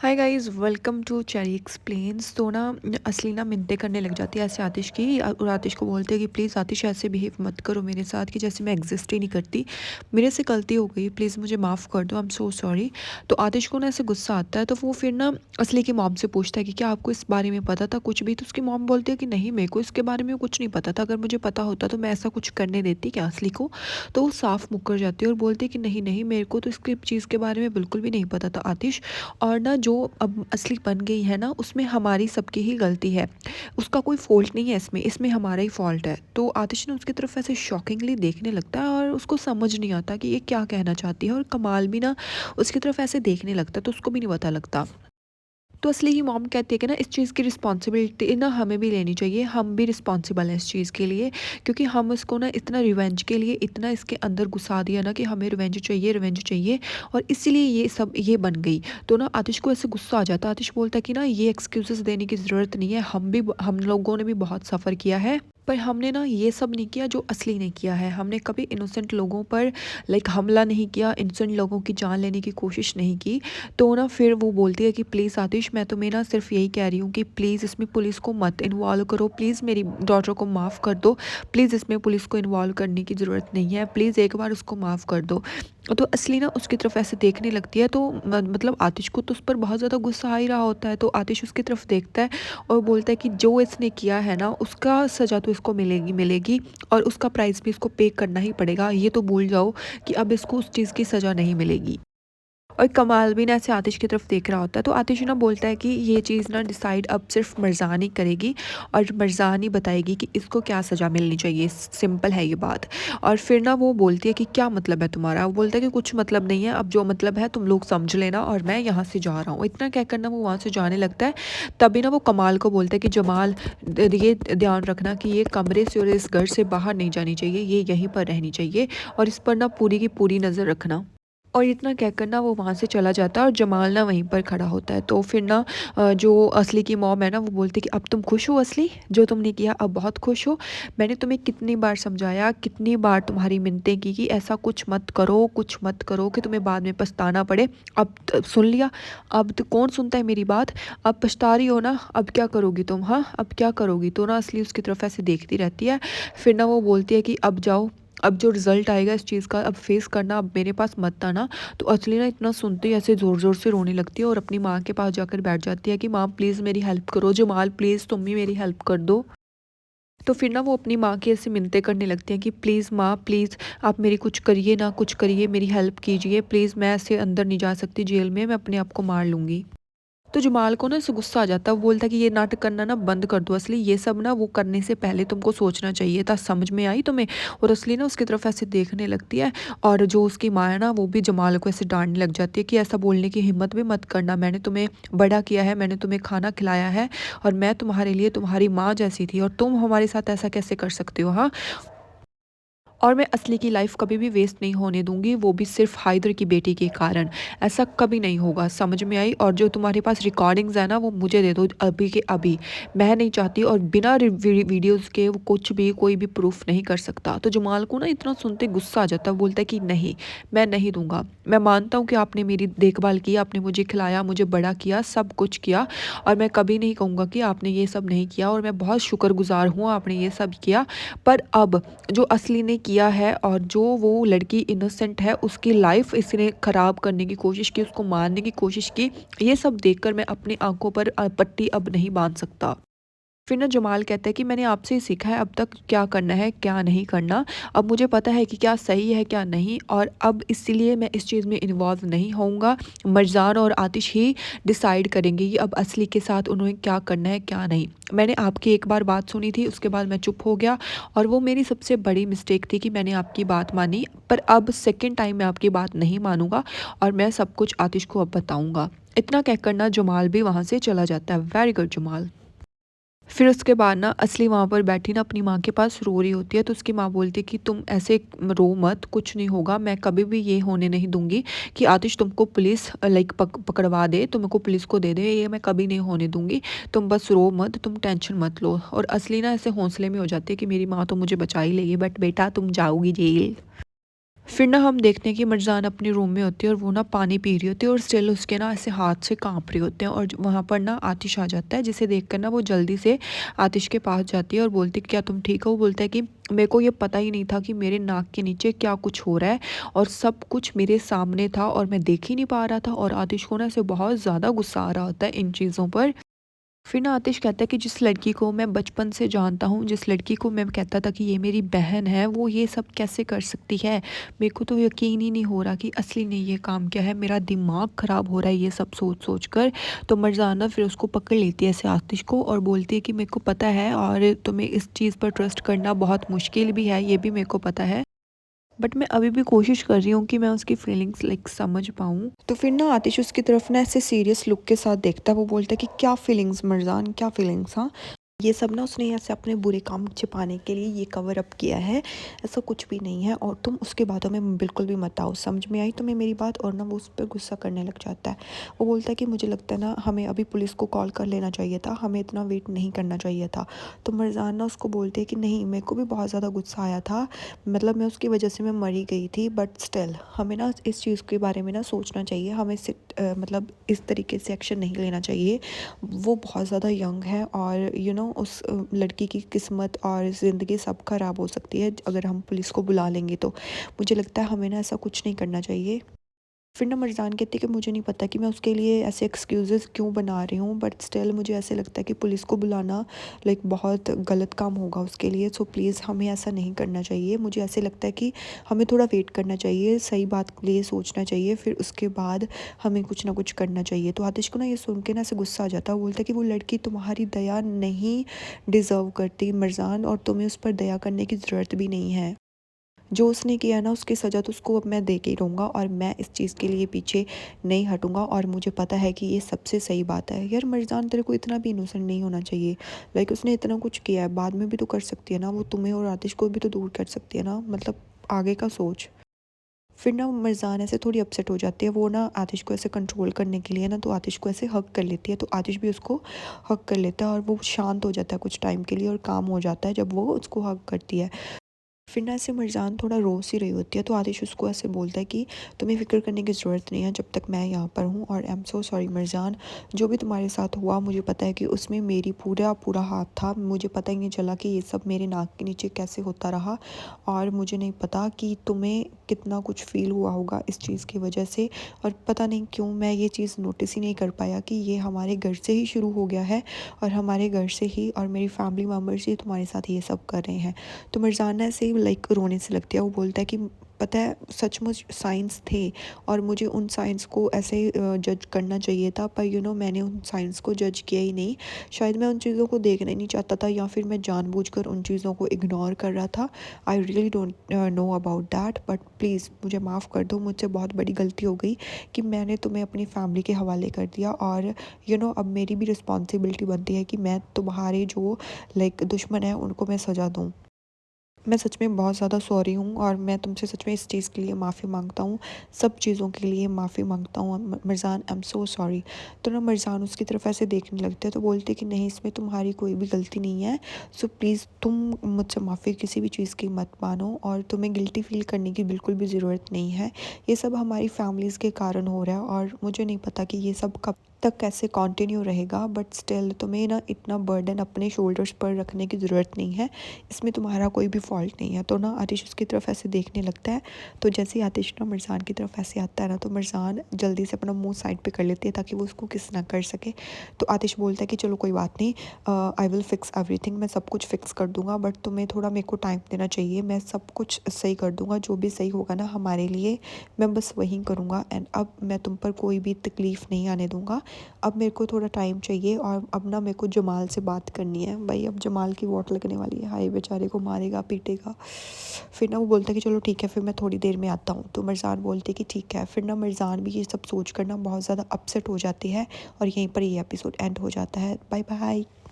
Hi guys, welcome to cherry explains. तो ना असली ना मिन्नतें करने लग जाती है ऐसे आतिश की, और आतिश को बोलते हैं कि प्लीज़ आतिश ऐसे बिहेव मत करो मेरे साथ कि जैसे मैं एग्जिस्ट ही नहीं करती। मेरे से गलती हो गई, प्लीज़ मुझे माफ़ कर दो, आई एम सो सॉरी। तो आतिश को ना ऐसे गुस्सा आता है, तो वो फिर ना असली की मॉम से पूछता है कि क्या आपको इस बारे में पता था कुछ भी। तो उसकी मॉम बोलती है कि नहीं, मेरे को इसके बारे में कुछ नहीं पता था, अगर मुझे पता होता तो मैं ऐसा कुछ करने देती क्या असली को। तो वो साफ मुकर जाती है और बोलती है कि नहीं नहीं, मेरे को तो इसकी चीज़ के बारे में बिल्कुल भी नहीं पता था आतिश। और ना जो अब असली बन गई है ना, उसमें हमारी सबकी ही गलती है, उसका कोई फ़ॉल्ट नहीं है इसमें, इसमें हमारा ही फ़ॉल्ट है। तो आतिश ने उसकी तरफ ऐसे शॉकिंगली देखने लगता है और उसको समझ नहीं आता कि ये क्या कहना चाहती है, और कमाल भी ना उसकी तरफ ऐसे देखने लगता है, तो उसको भी नहीं पता लगता। तो असली की मॉम कहती है कि ना इस चीज़ की रिस्पॉन्सिबिलिटी ना हमें भी लेनी चाहिए, हम भी रिस्पॉन्सिबल हैं इस चीज़ के लिए, क्योंकि हम उसको ना इतना रिवेंज के लिए इतना इसके अंदर घुसा दिया ना कि हमें रिवेंज चाहिए, और इसीलिए ये सब ये बन गई। तो ना आतिश को ऐसे गुस्सा आ जाता है, आतिश बोलता है कि ना ये एक्सक्यूजेस देने की ज़रूरत नहीं है, हम लोगों ने भी बहुत सफ़र किया है, पर हमने ना ये सब नहीं किया जो असली ने किया है। हमने कभी इनोसेंट लोगों पर हमला नहीं किया, इनोसेंट लोगों की जान लेने की कोशिश नहीं की। तो ना फिर वो बोलती है कि प्लीज़ आतिश, मैं तुम्हें ना सिर्फ यही कह रही हूँ कि प्लीज़ इसमें पुलिस को मत इन्वॉल्व करो, प्लीज़ मेरी डॉटर को माफ़ कर दो, प्लीज़ इसमें पुलिस को इन्वॉल्व करने की ज़रूरत नहीं है, प्लीज़ एक बार उसको माफ़ कर दो। तो असली ना उसकी तरफ ऐसे देखने लगती है, तो मतलब आतिश को तो उस पर बहुत ज़्यादा गुस्सा आ ही रहा होता है। तो आतिश उसकी तरफ देखता है और बोलता है कि जो इसने किया है ना, उसका सज़ा तो इसको मिलेगी मिलेगी, और उसका प्राइस भी इसको पे करना ही पड़ेगा। ये तो भूल जाओ कि अब इसको उस चीज़ की सज़ा नहीं मिलेगी। और कमाल भी ना ऐसे आतिश की तरफ देख रहा होता है, तो आतिश ना बोलता है कि ये चीज़ ना डिसाइड अब सिर्फ मरजान ही करेगी, और मरजान ही बताएगी कि इसको क्या सज़ा मिलनी चाहिए, सिंपल है ये बात। और फिर ना वो बोलती है कि क्या मतलब है तुम्हारा। वो बोलता है कि कुछ मतलब नहीं है, अब जो मतलब है तुम लोग समझ लेना, और मैं यहाँ से जा रहा हूँ। इतना कहकर ना वो वहाँ से जाने लगता है। तभी ना वो कमाल को बोलता है कि जमाल, ये ध्यान रखना कि ये कमरे से और इस घर से बाहर नहीं जानी चाहिए, ये यहीं पर रहनी चाहिए, और इस पर ना पूरी की पूरी नज़र रखना। और इतना कहकर ना वो वहाँ से चला जाता है, और जमाल ना वहीं पर खड़ा होता है। तो फिर ना जो असली की मॉम है ना, वो बोलती है कि अब तुम खुश हो असली, जो तुमने किया अब बहुत खुश हो। मैंने तुम्हें कितनी बार समझाया, कितनी बार तुम्हारी मिन्नतें की कि ऐसा कुछ मत करो, कुछ मत करो कि तुम्हें बाद में पछताना पड़े। अब सुन लिया, अब तो कौन सुनता है मेरी बात। अब पछता रही हो ना, अब क्या करोगी तुम, हाँ अब क्या करोगी। तो ना असली उसकी तरफ ऐसे देखती रहती है। फिर ना वो बोलती है कि अब जाओ, अब जो रिज़ल्ट आएगा इस चीज़ का अब फेस करना, अब मेरे पास मत आना। तो असली ना इतना सुनते ही ऐसे ज़ोर-ज़ोर से रोने लगती है, और अपनी माँ के पास जाकर बैठ जाती है कि माँ प्लीज़ मेरी हेल्प करो, जमाल प्लीज़ तुम भी मेरी हेल्प कर दो। तो फिर ना वो अपनी माँ की ऐसे मिन्नतें करने लगती हैं कि प्लीज़ माँ, प्लीज़ आप मेरी कुछ करिए ना, कुछ करिए, मेरी हेल्प कीजिए प्लीज़, मैं ऐसे अंदर नहीं जा सकती जेल में, मैं अपने आप को मार लूँगी। तो जमाल को ना इससे गुस्सा आ जाता है, वो बोलता है कि ये नाटक करना ना बंद कर दो असली, ये सब ना वो करने से पहले तुमको सोचना चाहिए था, समझ में आई तुम्हें। और असली ना उसकी तरफ ऐसे देखने लगती है, और जो उसकी माँ है ना, वो भी जमाल को ऐसे डांटने लग जाती है कि ऐसा बोलने की हिम्मत भी मत करना, मैंने तुम्हें बड़ा किया है, मैंने तुम्हें खाना खिलाया है, और मैं तुम्हारे लिए तुम्हारी माँ जैसी थी, और तुम हमारे साथ ऐसा कैसे कर सकते हो, हाँ। और मैं असली की लाइफ कभी भी वेस्ट नहीं होने दूंगी, वो भी सिर्फ हाइदर की बेटी के कारण। ऐसा कभी नहीं होगा, समझ में आई। और जो तुम्हारे पास रिकॉर्डिंग्स है ना, वो मुझे दे दो अभी के अभी, मैं नहीं चाहती, और बिना वीडियोस के वो कुछ भी कोई भी प्रूफ नहीं कर सकता। तो जमाल को ना इतना सुनते गुस्सा आ जाता है, बोलता है कि नहीं, मैं नहीं दूंगा। मैं मानता हूँ कि आपने मेरी देखभाल की, आपने मुझे खिलाया, मुझे बड़ा किया, सब कुछ किया, और मैं कभी नहीं कहूँगा कि आपने ये सब नहीं किया, और मैं बहुत शुक्रगुजार हूँ आपने ये सब किया। पर अब जो असली ने किया है, और जो वो लड़की इनोसेंट है उसकी लाइफ इसने ख़राब करने की कोशिश की, उसको मारने की कोशिश की, ये सब देखकर मैं अपनी आंखों पर पट्टी अब नहीं बांध सकता। फिर ना जमाल कहता है कि मैंने आपसे ही सीखा है अब तक क्या करना है क्या नहीं करना, अब मुझे पता है कि क्या सही है क्या नहीं, और अब इसीलिए मैं इस चीज़ में इन्वॉल्व नहीं होऊंगा। मरजान और आतिश ही डिसाइड करेंगे कि अब असली के साथ उन्हें क्या करना है क्या नहीं। मैंने आपकी एक बार बात सुनी थी, उसके बाद मैं चुप हो गया, और वो मेरी सबसे बड़ी मिस्टेक थी कि मैंने आपकी बात मानी, पर अब सेकेंड टाइम मैं आपकी बात नहीं मानूंगा, और मैं सब कुछ आतिश को अब बताऊंगा। इतना कहकर ना जमाल भी वहाँ से चला जाता है। Very good Jamal. फिर उसके बाद ना असली वहाँ पर बैठी ना अपनी माँ के पास रो रही होती है, तो उसकी माँ बोलती है कि तुम ऐसे रो मत, कुछ नहीं होगा, मैं कभी भी ये होने नहीं दूंगी कि आतिश तुमको पुलिस पकड़वा दे, तुमको पुलिस को दे दे, ये मैं कभी नहीं होने दूंगी। तुम बस रो मत, तुम टेंशन मत लो। और असली ना ऐसे हौसले में हो जाती है कि मेरी माँ तो मुझे बचा ही लेगी, बट बेटा तुम जाओगी जेल। फिर ना हम देखते हैं कि मरजान अपने रूम में होती है और वो ना पानी पी रही होती है और स्टिल उसके ना ऐसे हाथ से काँप रहे होते हैं और वहाँ पर ना आतिश आ जाता है, जिसे देखकर ना वो जल्दी से आतिश के पास जाती है और बोलती है क्या तुम ठीक हो? वो बोलता है कि मेरे को ये पता ही नहीं था कि मेरे नाक के नीचे क्या कुछ हो रहा है और सब कुछ मेरे सामने था और मैं देख ही नहीं पा रहा था। और आतिश को ना ऐसे बहुत ज़्यादा गुस्सा आ रहा होता है इन चीज़ों पर। फिर ना आतिश कहता है कि जिस लड़की को मैं बचपन से जानता हूँ, जिस लड़की को मैं कहता था कि ये मेरी बहन है, वो ये सब कैसे कर सकती है? मेरे को तो यकीन ही नहीं हो रहा कि असली ने ये काम किया है। मेरा दिमाग ख़राब हो रहा है ये सब सोच-सोच कर। तो मर्ज़ाना फिर उसको पकड़ लेती है ऐसे आतिश को और बोलती है कि मेरे को पता है और तुम्हें इस चीज़ पर ट्रस्ट करना बहुत मुश्किल भी है, ये भी मेरे को पता है। बट मैं अभी भी कोशिश कर रही हूँ कि मैं उसकी फीलिंग्स लाइक समझ पाऊँ। तो फिर ना आतिश उसकी तरफ ना ऐसे सीरियस लुक के साथ देखता है। वो बोलता है कि क्या फीलिंग्स मर्जान, क्या फीलिंग्स? हाँ, ये सब ना उसने ऐसे अपने बुरे काम छिपाने के लिए ये कवर अप किया है, ऐसा कुछ भी नहीं है और तुम उसके बातों में बिल्कुल भी मत आओ। समझ में आई तुम्हें मेरी बात? और ना वो उस पर गुस्सा करने लग जाता है। वो बोलता है कि मुझे लगता है ना हमें अभी पुलिस को कॉल कर लेना चाहिए था, हमें इतना वेट नहीं करना चाहिए था। तो मरजान ना उसको बोलते है कि नहीं, मेरे को भी बहुत ज़्यादा गुस्सा आया था, मतलब मैं उसकी वजह से मैं मरी गई थी, बट स्टिल हमें ना इस चीज़ के बारे में ना सोचना चाहिए, हमें मतलब इस तरीके से एक्शन नहीं लेना चाहिए। वो बहुत ज़्यादा यंग है और उस लड़की की किस्मत और ज़िंदगी सब ख़राब हो सकती है अगर हम पुलिस को बुला लेंगे तो। मुझे लगता है हमें ना ऐसा कुछ नहीं करना चाहिए। फिर ना मर्ज़ान कहती है कि मुझे नहीं पता कि मैं उसके लिए ऐसे एक्सक्यूज़ेस क्यों बना रही हूँ, बट स्टिल मुझे ऐसे लगता है कि पुलिस को बुलाना लाइक बहुत गलत काम होगा उसके लिए। सो प्लीज़ हमें ऐसा नहीं करना चाहिए। मुझे ऐसे लगता है कि हमें थोड़ा वेट करना चाहिए, सही बात के लिए सोचना चाहिए, फिर उसके बाद हमें कुछ ना कुछ करना चाहिए। तो आतिश को ना ये सुन के ना ऐसे गुस्सा आ जाता है। वो बोलता है कि वो लड़की तुम्हारी दया नहीं डिज़र्व करती मर्ज़ान, और तुम्हें उस पर दया करने की ज़रूरत भी नहीं है। जो उसने किया ना उसकी सज़ा तो उसको अब मैं दे के ही रहूँगा और मैं इस चीज़ के लिए पीछे नहीं हटूँगा और मुझे पता है कि ये सबसे सही बात है। यार मर्ज़ान, तेरे को इतना भी इनोसेंट नहीं होना चाहिए। लाइक उसने इतना कुछ किया है, बाद में भी तो कर सकती है ना, वो तुम्हें और आतिश को भी तो दूर कर सकती है ना, मतलब आगे का सोच। फिर ना मर्ज़ान ऐसे थोड़ी अपसेट हो जाती है। वो ना आतिश को ऐसे कंट्रोल करने के लिए ना तो आतिश को ऐसे हग कर लेती है, तो आतिश भी उसको हग कर लेता है और वो शांत हो जाता है कुछ टाइम के लिए और काम हो जाता है जब वो उसको हग करती है। फिर ना ऐसे मरजान थोड़ा रो सी रही होती है, तो आतिश उसको ऐसे बोलता है कि तुम्हें फ़िक्र करने की ज़रूरत नहीं है जब तक मैं यहाँ पर हूँ, और I am so sorry Marjan, जो भी तुम्हारे साथ हुआ मुझे पता है कि उसमें मेरी पूरा पूरा हाथ था। मुझे पता ही नहीं चला कि ये सब मेरे नाक के नीचे कैसे होता रहा, और मुझे नहीं पता कि तुम्हें कितना कुछ फ़ील हुआ होगा इस चीज़ की वजह से, और पता नहीं क्यों मैं ये चीज़ नोटिस ही नहीं कर पाया कि ये हमारे घर से ही शुरू हो गया है और हमारे घर से ही और मेरी फैमिली मेम्बर्स ही तुम्हारे साथ ये सब कर रहे हैं। तो मरजाना ऐसे ही लाइक रोने से लगती है। वो बोलता है कि पता है सचमुच साइंस थे और मुझे उन साइंस को ऐसे जज करना चाहिए था, पर मैंने उन साइंस को जज किया ही नहीं। शायद मैं उन चीज़ों को देखना ही नहीं चाहता था, या फिर मैं जानबूझकर उन चीज़ों को इग्नोर कर रहा था। I really don't know about that, but please मुझे माफ़ कर दो, मुझसे बहुत बड़ी गलती हो गई कि मैंने तुम्हें अपनी फैमिली के हवाले कर दिया, और अब मेरी भी रिस्पॉन्सिबिलिटी बनती है कि मैं तुम्हारे जो लाइक दुश्मन है उनको मैं सज़ा दूँ। मैं सच में बहुत ज़्यादा सॉरी हूँ और मैं तुमसे सच में इस चीज़ के लिए माफ़ी मांगता हूँ, सब चीज़ों के लिए माफ़ी मांगता हूँ मिर्ज़ान, आई एम सो सॉरी। तो ना मिर्ज़ान उसकी तरफ ऐसे देखने लगते हैं, तो बोलते कि नहीं, इसमें तुम्हारी कोई भी गलती नहीं है, सो प्लीज़ तुम मुझसे माफ़ी किसी भी चीज़ की मत मानो और तुम्हें गिल्टी फील करने की बिल्कुल भी ज़रूरत नहीं है। ये सब हमारी फैमिलीज़ के कारण हो रहा है और मुझे नहीं पता कि ये सब कब तक कैसे कंटिन्यू रहेगा, बट स्टिल तुम्हें ना इतना बर्डन अपने शोल्डर्स पर रखने की ज़रूरत नहीं है, इसमें तुम्हारा कोई भी फॉल्ट नहीं है। तो ना आतिश उसकी तरफ ऐसे देखने लगता है, तो जैसे ही आतिश ना मिर्ज़ान की तरफ ऐसे आता है ना, तो मिर्ज़ान जल्दी से अपना मुंह साइड पे कर लेती है ताकि वो उसको किस ना कर सके। तो आतिश बोलता है कि चलो कोई बात नहीं, आई विल फिक्स एवरीथिंग, मैं सब कुछ फिक्स कर दूंगा, बट तुम्हें थोड़ा मेरे को टाइम देना चाहिए, मैं सब कुछ सही कर दूंगा, जो भी सही होगा ना हमारे लिए मैं बस वही करूँगा, एंड अब मैं तुम पर कोई भी तकलीफ़ नहीं आने दूँगा। अब मेरे को थोड़ा टाइम चाहिए और अब ना मेरे को जमाल से बात करनी है भाई, अब जमाल की वोट लगने वाली है, हाय बेचारे को मारेगा पीटेगा। फिर ना वो बोलता है कि चलो ठीक है, फिर मैं थोड़ी देर में आता हूँ। तो मिर्ज़ान बोलते है कि ठीक है। फिर ना मिर्ज़ान भी ये सब सोच कर ना बहुत ज़्यादा अपसेट हो जाती है और यहीं पर ये एपिसोड एंड हो जाता है। Bye bye.